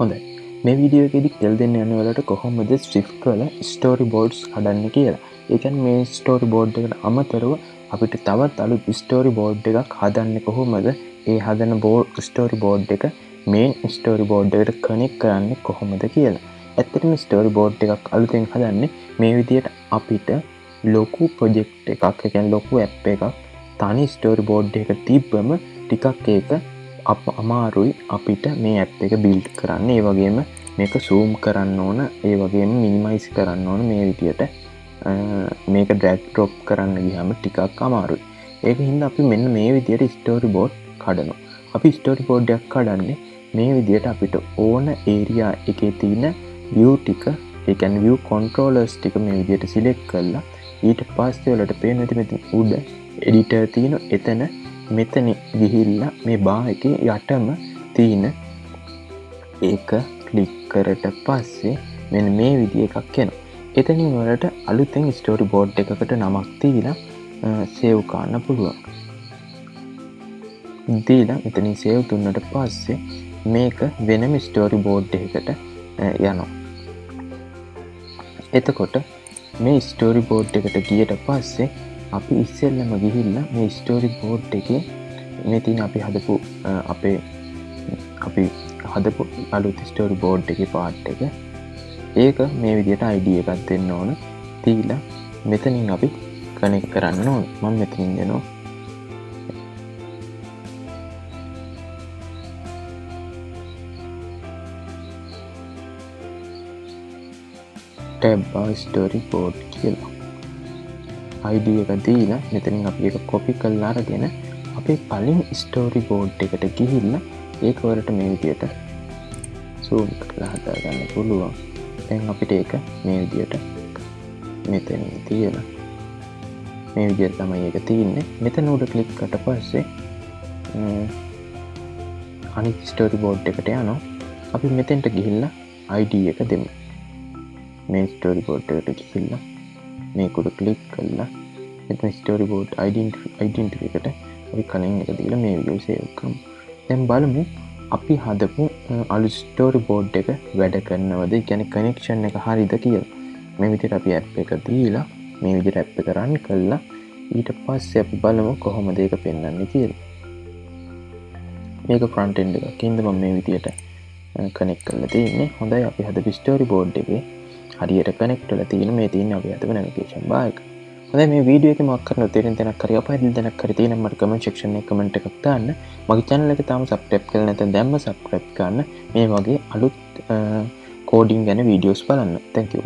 හොඳයි. මේ වීඩියෝ එකේදී තෙල් දෙන්න යන වලට කොහොමද Swift වල storyboards හදන්නේ කියලා. ඒ කියන්නේ මේ storyboard එකට අමතරව අපිට තවත් අලුත් storyboard එකක් හදන්නේ කොහොමද? ඒ හදන storyboard එක main storyboard එකට connect කරන්නේ කොහොමද කියලා. ඇත්තටම storyboard එකක් අලුතෙන් හදන්නේ මේ විදිහට අපිට ලොකු project එකක්, ඒ කියන්නේ ලොකු app එකක් තනි storyboard එක තිබ්බම ටිකක් ඒක අමාරුයි අපිට මේ ඇප් එක බිල්ඩ් කරන්න. ඒ වගේම මේක zoom කරන්න ඕන, ඒ වගේම minimize කරන්න ඕන. මේ විදියට මේක drag drop කරන්න ගියාම ටිකක් අමාරුයි. ඒක හින්දා අපි මෙන්න මේ විදියට storyboard කඩනවා. අපි storyboard එකක් කඩන්නේ මේ විදියට අපිට ඕන area එකේ තියෙන view ටික, ඒ කියන්නේ view controllers ටික මේ විදියට select කරලා ඊට පස්සේ වලට පේන විදිහට උඩ editor තියෙන එතන මෙතන ගිහිල්ලා මේ බා එකේ යටම තියෙන ඒක ක්ලික් කරට පස්සේ මෙන්න මේ විදිහ එකක් එනවා. එතනින් වලට අලුතෙන් ස්ටෝරිබෝඩ් එකකට නමක් දීලා සේව් කරන්න පුළුවන්. දීලා මෙතනින් සේව් දුන්නට පස්සේ මේක වෙනම ස්ටෝරිබෝඩ් එකකට යනවා. එතකොට මේ ස්ටෝරිබෝඩ් එකට ගියට පස්සේ අපි ඉස්සෙල්ලම ගිහිල්ලා මේ ස්ටෝරිබෝඩ් එකේ මේ තියෙන අපි හදපු අලුත් ස්ටෝරිබෝඩ් එකේ පාර්ට් එක ඒක මේ විදිහට ID එකක් දෙන්න ඕන. දීලා මෙතනින් අපි කනෙක්ට් කරන්න ඕන. මම මෙතනින් දෙනවා tab storyboard කියලා. ID එක දීලා මෙතනින් අපි ඒක copy කරලා අරගෙන අපේ පළවෙනි storyboard එකට ගිහිල්ලා ඒක වලට මේ විදියට zoom කරලා හදා ගන්න පුළුවන්. දැන් අපිට ඒක මේ විදියට මෙතන තියලා මේ විදියට තමයි ඒක තියෙන්නේ. මෙතන උඩ ක්ලික් කරලා පස්සේ අනිත් storyboard එකට යනවා. අපි මෙතෙන්ට ගිහිල්ලා ID එක දෙමු. මේ storyboard එකට ගිහිල්ලා මේක උඩ ක්ලික් කරලා මෙතන storyboard identity එකට අපි කලින් එක දීලා මේ විදිහට සේව් කරමු. දැන් බලමු අපි හදපු අලුත් storyboard එක වැඩ කරනවද? ඒ කියන්නේ connection එක හරියද කියලා. මේ විදිහට අපි app එක දීලා මේ විදිහට app එක run කළා. ඊට පස්සේ අපි බලමු කොහොමද ඒක පෙන්වන්නේ කියලා. මේක front end එකක්. ඉතින් මම මේ විදිහට connect කරලා තියෙන්නේ. හොඳයි, අපි හදපු storyboard එකේ හරියට කනෙක්ට් වෙලා තියෙන මේ තියෙන අපි හදපු navigation bar එක. හොඳයි, මේ වීඩියෝ එකේ මොකක් කරනවද තේරෙන තැනක් හරි අපහසු දැනක් හරි තියෙනම් මට comment section එකේ comment එකක් දාන්න. මගේ channel එක තාම subscribe කරලා නැත්නම් දැන්ම subscribe කරන්න. මේ වගේ අලුත් coding ගැන videos බලන්න. Thank you.